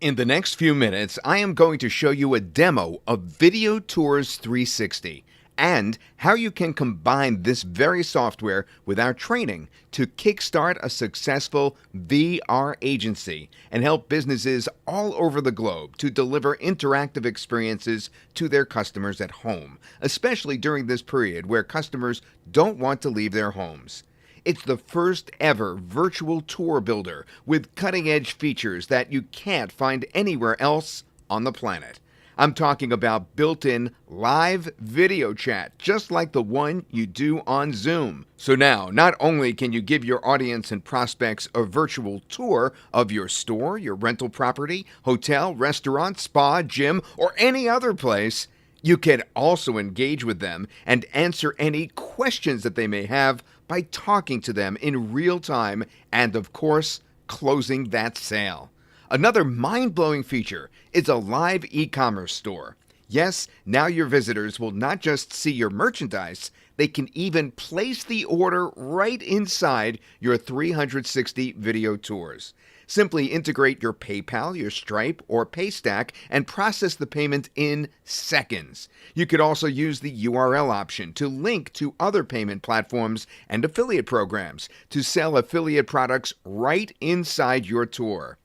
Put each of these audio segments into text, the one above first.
In the next few minutes, I am going to show you a demo of VideoTours360 and how you can combine this very software with our training to kickstart a successful VR agency and help businesses all over the globe to deliver interactive experiences to their customers at home, especially during this period where customers don't want to leave their homes. It's the first ever virtual tour builder with cutting-edge features that you can't find anywhere else on the planet. I'm talking about built-in live video chat, just like the one you do on Zoom. So now, not only can you give your audience and prospects a virtual tour of your store, your rental property, hotel, restaurant, spa, gym, or any other place, you can also engage with them and answer any questions that they may have by talking to them in real time and, of course, closing that sale. Another mind-blowing feature is a live e-commerce store. Yes, now your visitors will not just see your merchandise, they can even place the order right inside your 360 video tours. Simply integrate your PayPal, your Stripe, or Paystack and process the payment in seconds. You could also use the URL option to link to other payment platforms and affiliate programs to sell affiliate products right inside your tour.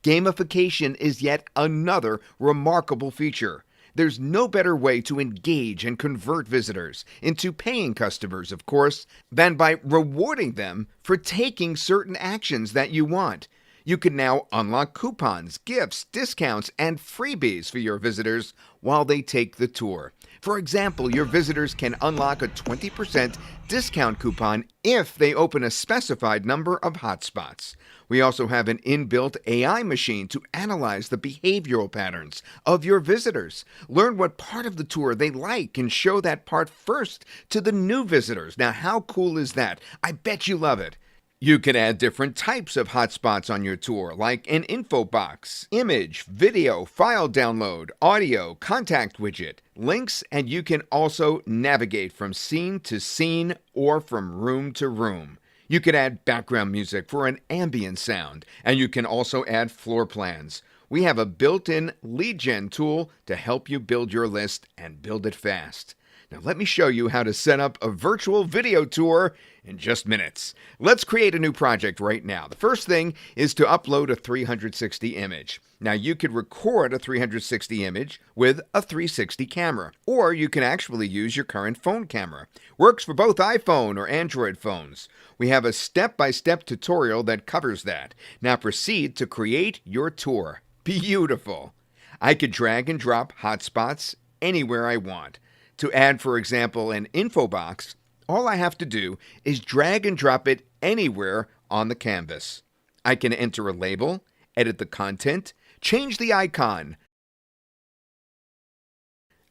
Gamification is yet another remarkable feature. There's no better way to engage and convert visitors into paying customers, of course, than by rewarding them for taking certain actions that you want. You can now unlock coupons, gifts, discounts, and freebies for your visitors while they take the tour. For example, your visitors can unlock a 20% discount coupon if they open a specified number of hotspots. We also have an inbuilt AI machine to analyze the behavioral patterns of your visitors. Learn what part of the tour they like and show that part first to the new visitors. Now, how cool is that? I bet you love it. You can add different types of hotspots on your tour, like an info box, image, video, file download, audio, contact widget, links, and you can also navigate from scene to scene or from room to room. You can add background music for an ambient sound, and you can also add floor plans. We have a built-in lead gen tool to help you build your list and build it fast. Now let me show you how to set up a virtual video tour in just minutes. Let's create a new project right now. The first thing is to upload a 360 image. Now you could record a 360 image with a 360 camera, or you can actually use your current phone camera. Works for both iPhone or Android phones. We have a step-by-step tutorial that covers that. Now proceed to create your tour. Beautiful. I could drag and drop hotspots anywhere I want. To add, for example, an info box, all I have to do is drag and drop it anywhere on the canvas. I can enter a label, edit the content, change the icon,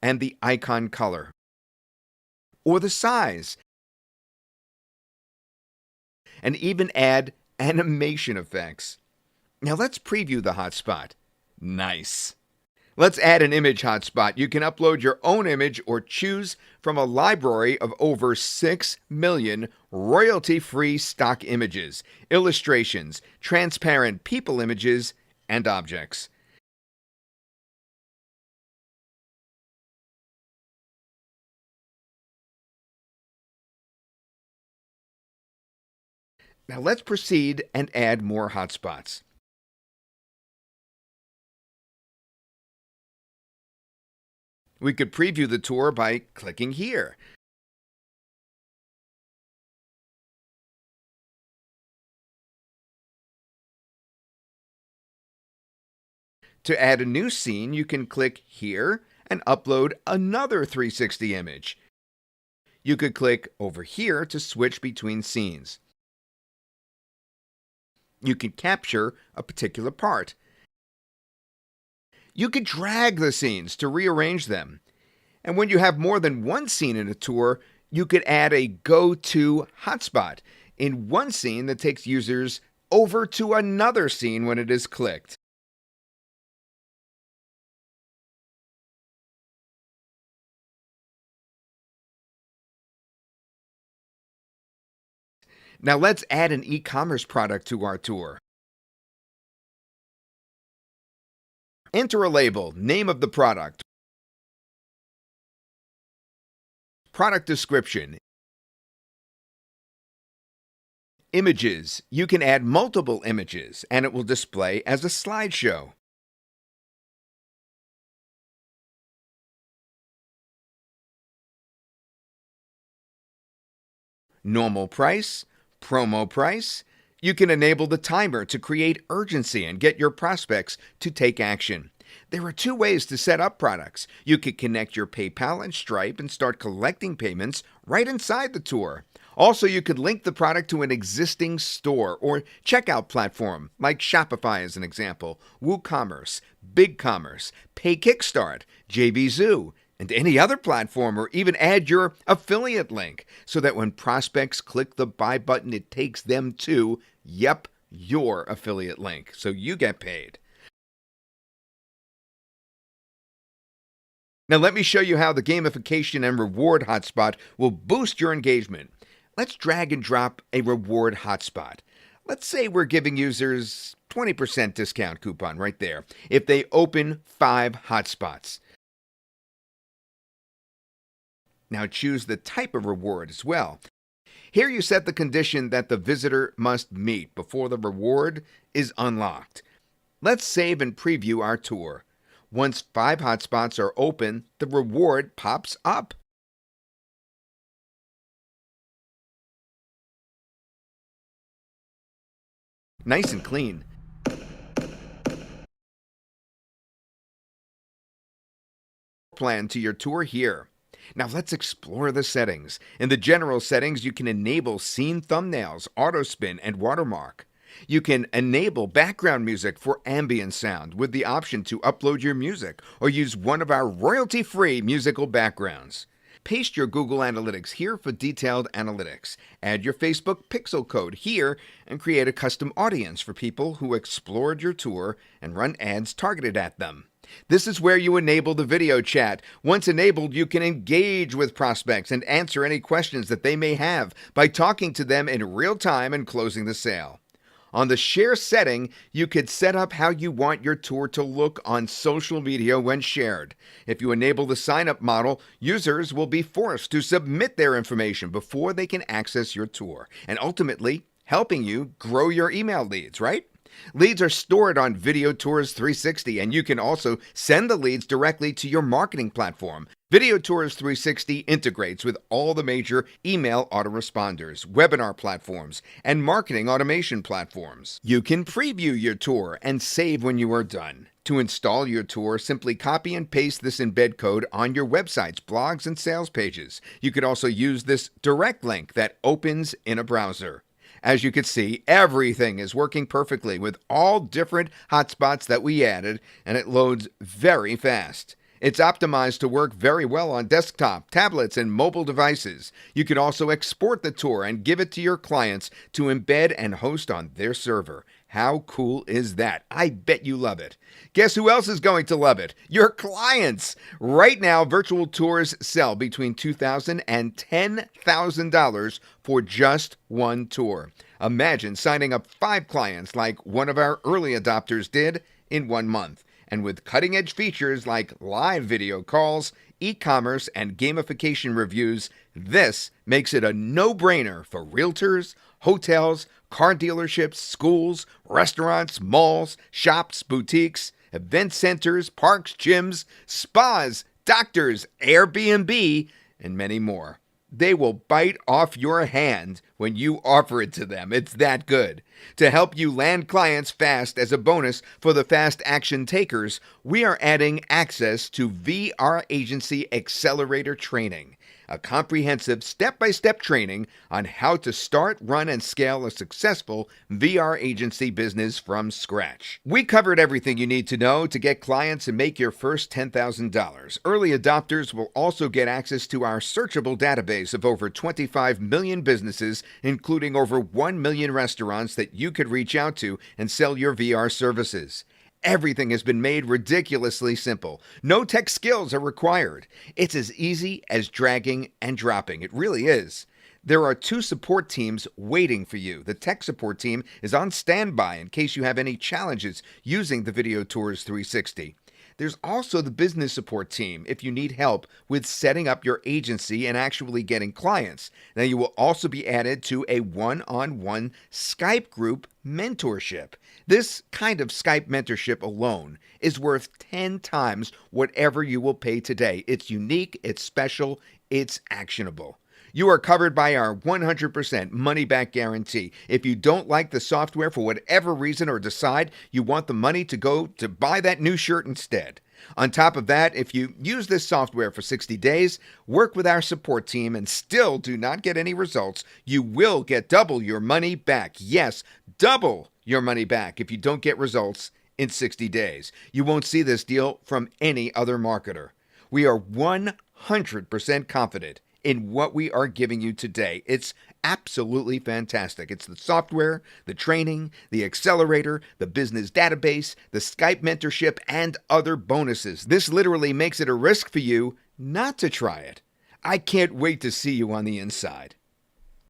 and the icon color, or the size, and even add animation effects. Now let's preview the hotspot. Nice. Let's add an image hotspot. You can upload your own image or choose from a library of over 6 million royalty-free stock images, illustrations, transparent people images, and objects. Now let's proceed and add more hotspots. We could preview the tour by clicking here. To add a new scene, you can click here and upload another 360 image. You could click over here to switch between scenes. You can capture a particular part. You could drag the scenes to rearrange them. And when you have more than one scene in a tour, you could add a go-to hotspot in one scene that takes users over to another scene when it is clicked. Now let's add an e-commerce product to our tour. Enter a label, name of the product, product description, images. You can add multiple images and it will display as a slideshow. Normal price, promo price. You can enable the timer to create urgency and get your prospects to take action. There are two ways to set up products. You could connect your PayPal and Stripe and start collecting payments right inside the tour. Also, you could link the product to an existing store or checkout platform like Shopify as an example, WooCommerce, BigCommerce, PayKickstart, JVZoo, and any other platform, or even add your affiliate link so that when prospects click the buy button, it takes them to, your affiliate link, so you get paid. Now let me show you how the gamification and reward hotspot will boost your engagement. Let's drag and drop a reward hotspot. Let's say we're giving users 20% discount coupon right there if they open 5 hotspots. Now choose the type of reward as well. Here you set the condition that the visitor must meet before the reward is unlocked. Let's save and preview our tour. Once 5 hotspots are open, the reward pops up. Nice and clean. Plan to your tour here. Now let's explore the settings. In the general settings, you can enable scene thumbnails, auto spin, and watermark. You can enable background music for ambient sound with the option to upload your music or use one of our royalty-free musical backgrounds. Paste your Google Analytics here for detailed analytics. Add your Facebook pixel code here and create a custom audience for people who explored your tour and run ads targeted at them. This is where you enable the video chat. Once enabled, you can engage with prospects and answer any questions that they may have by talking to them in real time and closing the sale. On the share setting, you could set up how you want your tour to look on social media when shared. If you enable the sign-up model, users will be forced to submit their information before they can access your tour, and ultimately helping you grow your email leads, right? Leads are stored on VideoTours360, and you can also send the leads directly to your marketing platform. VideoTours360 integrates with all the major email autoresponders, webinar platforms, and marketing automation platforms. You can preview your tour and save when you are done. To install your tour, simply copy and paste this embed code on your websites, blogs, and sales pages. You could also use this direct link that opens in a browser. As you can see, everything is working perfectly with all different hotspots that we added, and it loads very fast. It's optimized to work very well on desktop, tablets, and mobile devices. You can also export the tour and give it to your clients to embed and host on their server. How cool is that? I bet you love it. Guess who else is going to love it? Your clients. Right now, virtual tours sell between $2,000 and $10,000 for just one tour. Imagine signing up 5 clients like one of our early adopters did in 1 month. And with cutting-edge features like live video calls, e-commerce, and gamification reviews, this makes it a no-brainer for realtors, hotels, car dealerships, schools, restaurants, malls, shops, boutiques, event centers, parks, gyms, spas, doctors, Airbnb, and many more. They will bite off your hand when you offer it to them. It's that good. To help you land clients fast as a bonus for the fast action takers, we are adding access to VR Agency Accelerator Training, a comprehensive step-by-step training on how to start, run, and scale a successful VR agency business from scratch. We covered everything you need to know to get clients and make your first $10,000. Early adopters will also get access to our searchable database of over 25 million businesses, including over 1 million restaurants that you could reach out to and sell your VR services. Everything has been made ridiculously simple. No tech skills are required. It's as easy as dragging and dropping. It really is. There are 2 support teams waiting for you. The tech support team is on standby in case you have any challenges using the VideoTours360. There's also the business support team if you need help with setting up your agency and actually getting clients. Now, you will also be added to a one-on-one Skype group mentorship. This kind of Skype mentorship alone is worth 10 times whatever you will pay today. It's unique, it's special, it's actionable. You are covered by our 100% money-back guarantee. If you don't like the software for whatever reason or decide you want the money to go to buy that new shirt instead. On top of that, if you use this software for 60 days, work with our support team, and still do not get any results, you will get double your money back. Yes, double your money back if you don't get results in 60 days. You won't see this deal from any other marketer. We are 100% confident in what we are giving you today. It's absolutely fantastic. It's the software, the training, the accelerator, the business database, the Skype mentorship, and other bonuses. This literally makes it a risk for you not to try it. I can't wait to see you on the inside.